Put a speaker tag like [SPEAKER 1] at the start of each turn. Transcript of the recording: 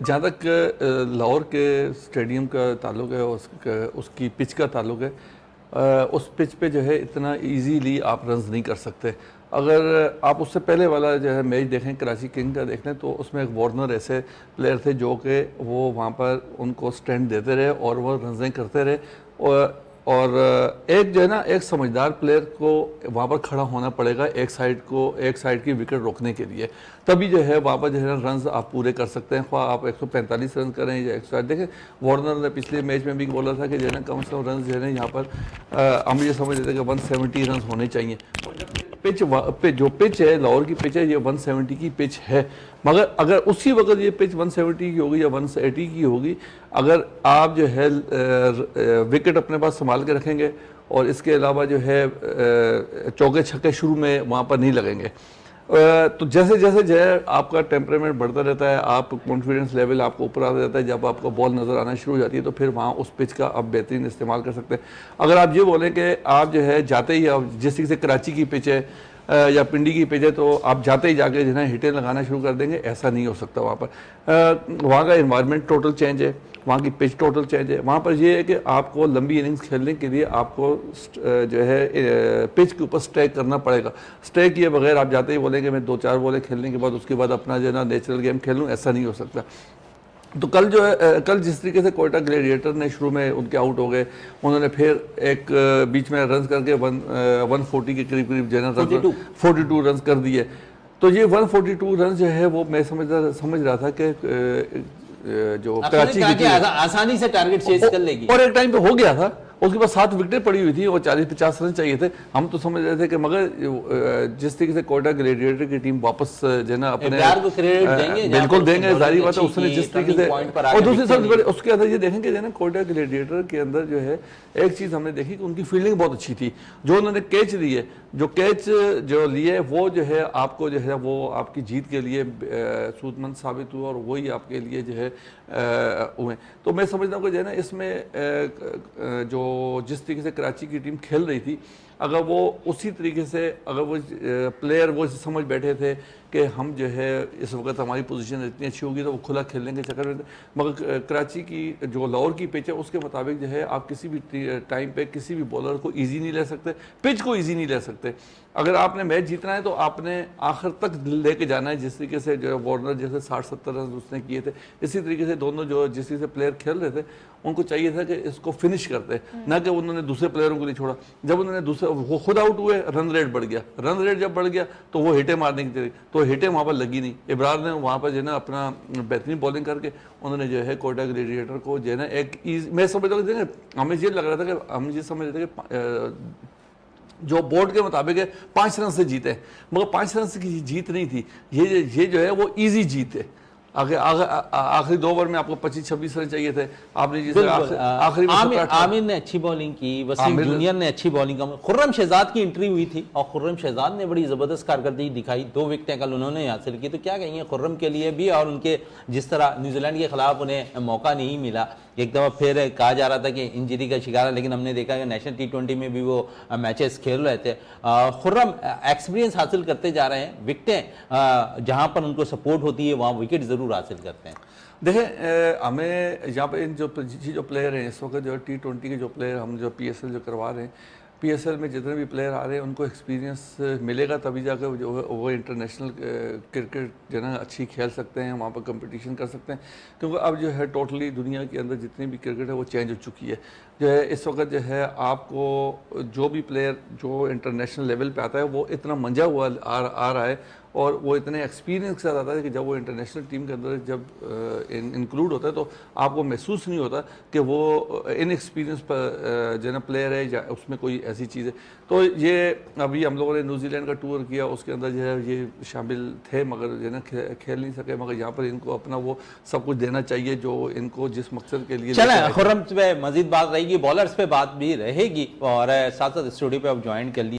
[SPEAKER 1] जहाँ तक लाहौर के स्टेडियम का ताल्लुक है, उसकी पिच का ताल्लुक है, उस पिच पे जो है इतना इजीली आप रन्स नहीं कर सकते। अगर आप उससे पहले वाला जो है मैच देखें, कराची किंग का देख लें, तो उसमें एक वार्नर ऐसे प्लेयर थे जो कि वो वहाँ पर उनको स्टैंड देते रहे और वो रन्स करते रहे। और एक जो है ना, एक समझदार प्लेयर को वहाँ पर खड़ा होना पड़ेगा एक साइड की विकेट रोकने के लिए, तभी जो है वहाँ पर जो है ना रन्स आप पूरे कर सकते हैं। ख्वाह आप 145 रन करें या 160। देखें वार्नर ने पिछले मैच में भी बोला था कि जो है ना कम से कम रन जो है ना यहाँ पर हम ये समझ लेते हैं कि 170 रन होने चाहिए। जो पिच है लाहौर की पिच है, ये 170 की पिच है, मगर अगर उसी वक्त ये पिच 170 की होगी या 180 की होगी, अगर आप जो है विकेट अपने पास संभाल के रखेंगे और इसके अलावा जो है चौके छक्के शुरू में वहाँ पर नहीं लगेंगे, तो जैसे जैसे जो है आपका टेम्परामेंट बढ़ता रहता है, आप कॉन्फिडेंस लेवल आपको ऊपर आता रहता है, जब आपको बॉल नज़र आना शुरू हो जाती है तो फिर वहाँ उस पिच का आप बेहतरीन इस्तेमाल कर सकते हैं। अगर आप ये बोलें कि आप जो है जाते ही, आप जिस तरीके से कराची की पिच है या पिंडी की पिच है, तो आप जाते ही जाके जो है हिटें लगाना शुरू कर देंगे, ऐसा नहीं हो सकता। वहाँ पर वहाँ का इन्वायरमेंट टोटल चेंज है, वहाँ की पिच टोटल चेंज है। वहाँ पर यह है कि आपको लंबी इनिंग्स खेलने के लिए आपको जो है पिच के ऊपर स्ट्राइक करना पड़ेगा। स्ट्राइक किए बगैर आप जाते ही बोलेंगे मैं 2-4 बॉलें खेलने के बाद उसके बाद अपना जो है ना नेचुरल गेम खेलूँ, ऐसा नहीं हो सकता। तो कल जो है, कल जिस तरीके से कोयटा ग्लेडिएटर ने शुरू में उनके आउट हो गए, उन्होंने फिर एक बीच में रन करके 140 के करीब करीब जो है ना 42 रन कर दिए। तो ये 142 रन जो है वो मैं समझ रहा था कि जो कराची की
[SPEAKER 2] आसानी से टारगेट चेज कर लेगी,
[SPEAKER 1] और एक टाइम पे हो गया था। उसके बाद 7 विकेटें पड़ी हुई थी और 40-50 रन चाहिए थे। हम तो समझ रहे थे कि मगर जिस तरीके से कोयटा ग्लेडिएटर की टीम वापस जो है ना अपने
[SPEAKER 2] को क्रेडिट देंगे,
[SPEAKER 1] बिल्कुल देंगे, जारी बात है। उसने जिस तरीके से, और दूसरी सबसे बड़ी उसके अंदर ये देखेंगे जो है ना कोयटा ग्लेडिएटर के अंदर जो है एक चीज़ हमने देखी कि उनकी फील्डिंग बहुत अच्छी थी। जो उन्होंने कैच लिए, जो कैच जो लिए, वो जो है आपको जो है वो आपकी जीत के लिए सूदमंद साबित हुआ और वही आपके लिए जो है हुए। तो मैं समझता हूँ कि जो है ना इसमें जो जिस तरीके से कराची की टीम खेल रही थी, अगर वो उसी तरीके से, अगर वो प्लेयर वो समझ बैठे थे कि हम जो है इस वक्त हमारी पोजीशन इतनी अच्छी होगी तो वो खुला खेलने के चक्कर में, मगर कराची की जो लाहौर की पिच है उसके मुताबिक जो है आप किसी भी टाइम पे किसी भी बॉलर को इजी नहीं ले सकते, पिच को इजी नहीं ले सकते। अगर आपने मैच जीतना है तो आपने आखिर तक लेके जाना है। जिस तरीके से जो वार्नर जैसे 60-70 रन उसने किए थे, इसी तरीके से दोनों जो जिस तरीके से प्लेयर खेल रहे थे उनको चाहिए था कि इसको फिनिश करते, ना कि उन्होंने दूसरे प्लेयरों को नहीं छोड़ा। जब उन्होंने दूसरे, वो खुद आउट हुए, रन रेट बढ़ गया। रन रेट जब बढ़ गया तो वो हिटें मारने की थी, तो हिटें वहाँ पर लगी नहीं। इब्रार ने वहाँ पर जो है ना अपना बेहतरीन बॉलिंग करके उन्होंने जो है कोयटा ग्लेडिएटर को जो है ना एक मैं समझ रहा था, हमें ये लग रहा था कि हम ये समझ रहे थे कि जो बोर्ड के मुताबिक है 5 रन से जीते, मगर 5 रन से की जीत नहीं थी। ये जो है वो इजी जीत है। आखिरी 2 ओवर में आपको 25-26 रन चाहिए थे, आपने जिसे आखिरी
[SPEAKER 2] आमिर ने अच्छी बॉलिंग की, वसीम जूनियर ने अच्छी बॉलिंग की, खुर्रम शहजाद की एंट्री हुई थी और खुर्रम शहजाद ने बड़ी जबरदस्त कारकर्दगी दिखाई। 2 विकेटें कल उन्होंने हासिल की। तो क्या कहेंगे खुर्रम के लिए भी, और उनके जिस तरह न्यूजीलैंड के खिलाफ उन्हें मौका नहीं मिला, एक दफ़ा फिर कहा जा रहा था कि इंजरी का शिकार है, लेकिन हमने देखा कि नेशनल T20 में भी वो मैचेस खेल रहे थे। खुर्रम एक्सपीरियंस हासिल करते जा रहे हैं, विकेटें जहां पर उनको सपोर्ट होती है वहां विकेट जरूर हासिल करते हैं।
[SPEAKER 1] देखें हमें यहाँ पे इन जो प्लेयर हैं इस वक्त, जो T20 के जो प्लेयर हम जो PSL जो करवा रहे हैं, PSL में जितने भी प्लेयर आ रहे हैं उनको एक्सपीरियंस मिलेगा, तभी जाकर जो है वो इंटरनेशनल क्रिकेट जो है ना अच्छी खेल सकते हैं, वहाँ पर कंपटीशन कर सकते हैं। क्योंकि अब जो है टोटली दुनिया के अंदर जितनी भी क्रिकेट है वो चेंज हो चुकी है। जो है इस वक्त जो है आपको जो भी प्लेयर जो इंटरनेशनल लेवल पे आता है वो इतना मंझा हुआ आ रहा है और वो इतने एक्सपीरियंस के साथ आता है कि जब वो इंटरनेशनल टीम के अंदर जब इंक्लूड होता है तो आपको महसूस नहीं होता कि वो इनएक्सपीरियंस जो ना प्लेयर है या उसमें कोई ऐसी चीज़ है। तो ये अभी हम लोगों ने न्यूजीलैंड का टूर किया, उसके अंदर जो है ये शामिल थे, मगर जो है ना खेल नहीं सके। मगर यहाँ पर इनको अपना वो सब कुछ देना चाहिए जो इनको जिस मकसद के लिए।
[SPEAKER 2] चलें, खुर्रम पे मजीद बात रहेगी, बॉलर्स पे बात भी रहेगी और साथ साथ स्टूडियो पे अब ज्वाइन कर लिया।